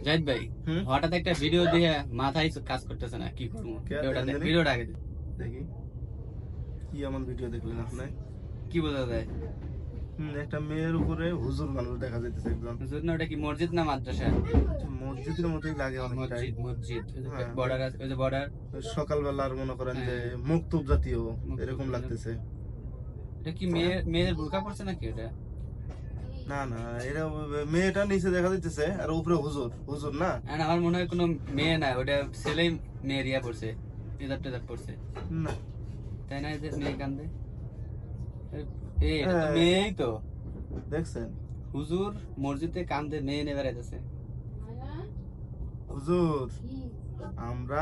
জাহিদ ভাই, হঠাৎ একটা ভিডিও দিয়ে মাথায় কাজ করতেছে না, কি করবো? ভিডিওটা আগে দেখি কি এমন ভিডিও দেখলেন আপনি? কি বোঝা যায়? একটা মেয়ের উপরে হুজুর মানুষ দেখা যাইতেছে একজন। হুজুর না, ওটা কি মসজিদ না মাদ্রাসা? মসজিদের মতোই লাগে অনেকটাই। মসজিদ হ্যাঁ। বর্ডার আছে, ওই যে বর্ডার। সকালবেলার মনে করেন যে হ্যাঁ। মক্তব জাতীয় এরকম মক্তব লাগতেছে। এটা কি মেয়েদের বোরকা পড়ছে নাকি এটা? না না, এটা মেয়েটা নিচে দেখা যাইতেছে আর উপরে হুজুর হুজুর না। আর আমার মনে হয় কোনো মেয়ে না, ওটা ছেলেই মেয়ের ইয়া পড়ছে, ইজাব টেজাব পড়ছে, না তাই না? এদের মেয়ে কান্দে, এটা তো মেয়েই তো। দেখছেন হুজুর মসজিদে কান্দে, মেয়ে নেবে যাচ্ছে। হুজুর আমরা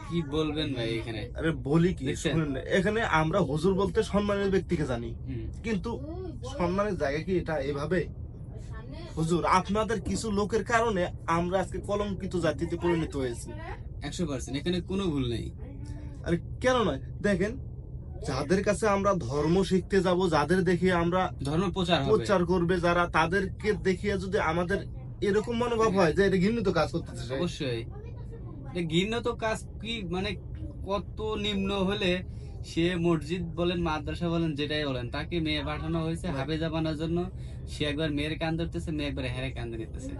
কি বলবেন ভাই এখানে? আরে বলি কি দেখছেন? শুনুন, এখানে আমরা হুজুর বলতে সম্মানের ব্যক্তিকে জানি, কিন্তু সম্মানের জায়গা কি এটা এভাবে? হুজুর আপনাদের কিছু লোকের কারণে আমরা আজকে কলঙ্কিত জাতিতে পরিণত হয়েছি। 100% এখানে কোনো ভুল নেই। আরে কেন নয়, দেখেন যাদের কাছে আমরা ধর্ম শিখতে যাব, যাদের দেখে আমরা ধর্ম প্রচার হবে, প্রচার করবে যারা, তাদেরকে দেখিয়ে যদি আমাদের এরকম মনোভাব হয় যে এটা ঘৃণিত কাজ করতেছে সে। অবশ্যই এটা ঘৃণিত কাজ। কি মানে কত নিম্ন হলে সে মসজিদ বলেন মাদ্রাসা বলেন যেটাই বলেন, তাকে মেয়ে পাঠানো হয়েছে হাফেজা বানার জন্য। সে একবার মেয়ের কান ধরতেছে, মেয়ে একবার হ্যারে কান ধরতেছে।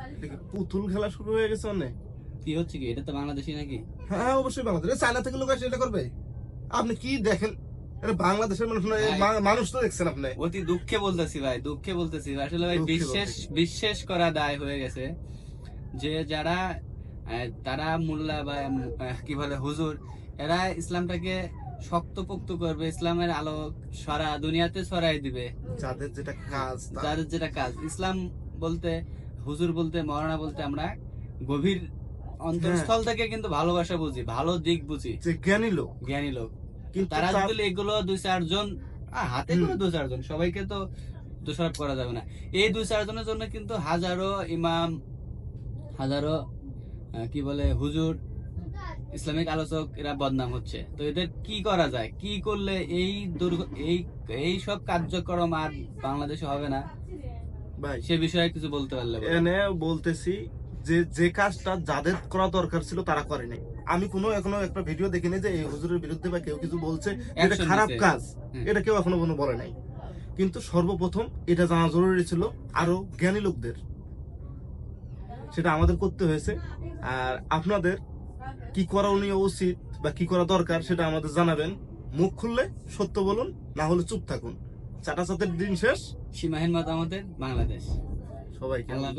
পুতুল খেলা শুরু হয়ে গেছে অনেক। কি হচ্ছে কি? এটা তো বাংলাদেশি নাকি? হ্যাঁ অবশ্যই বাংলাদেশ, চায়না থেকে লোক আসে এটা করবে। আপনি কি দেখেন, এটা বাংলাদেশের মানুষ না, মানুষ তো দেখছেন আপনি। অতি দুঃখে বলতেছি ভাই, দুঃখে বলতেছি আসলে ভাই। দুঃখে বিশ্বাস করা দায় হয়ে গেছে যে যারা তারা মোল্লা বা কি বলে হুজুর, এরা ইসলামটাকে শক্তপোক্ত করবে, ইসলামের আলো সারা দুনিয়াতে ছড়াই দিবে। যাদের যেটা কাজ, যাদের যেটা কাজ, ইসলাম বলতে, হুজুর বলতে, মৌলানা বলতে আমরা গভীর অন্তরস্থল থেকে কিন্তু ভালোবাসা বুঝি, ভালো দিক বুঝি, যে জ্ঞানী লোক। জ্ঞানী লোক। কিন্তু তারা যদি এগুলো 2-4 জন হাতে করে 2-4 জন, সবাইকে তো দোষারোপ করা যাবে না। এই 2-4 জনের জন্য কিন্তু হাজারো ইমাম, হাজারো কি বলে হুজুর, ইসলামিক আলোচক এরা বদনাম হচ্ছে। তো এদের কি করা যায়? কি করলে এই এই সব কার্যক্রম আর বাংলাদেশে হবে না ভাই সে বিষয়ে কিছু বলতে পারলে? এনে বলতেছি যে যে কাজটা যাদের করা দরকার ছিল তারা করে নাই। আমি এখনো একটা ভিডিও দেখিনি যে এই হুজুরের বিরুদ্ধে বা কেউ কিছু বলছে এটা খারাপ কাজ, এটা কেউ এখনো বলে নাই। কিন্তু সর্বপ্রথম এটা জানা জরুরি ছিল আরো জ্ঞানী লোকদের, সেটা আমাদের করতে হয়েছে। আর আপনাদের কি করণীয় উচিত বা কি করা দরকার সেটা আমাদের জানাবেন। মুখ খুললে সত্য বলুন, না হলে চুপ থাকুন। চাটাচাটের দিন শেষ। সীমাহীন মতামতের বাংলাদেশ। সবাইকে আল্লাহ হাফেজ।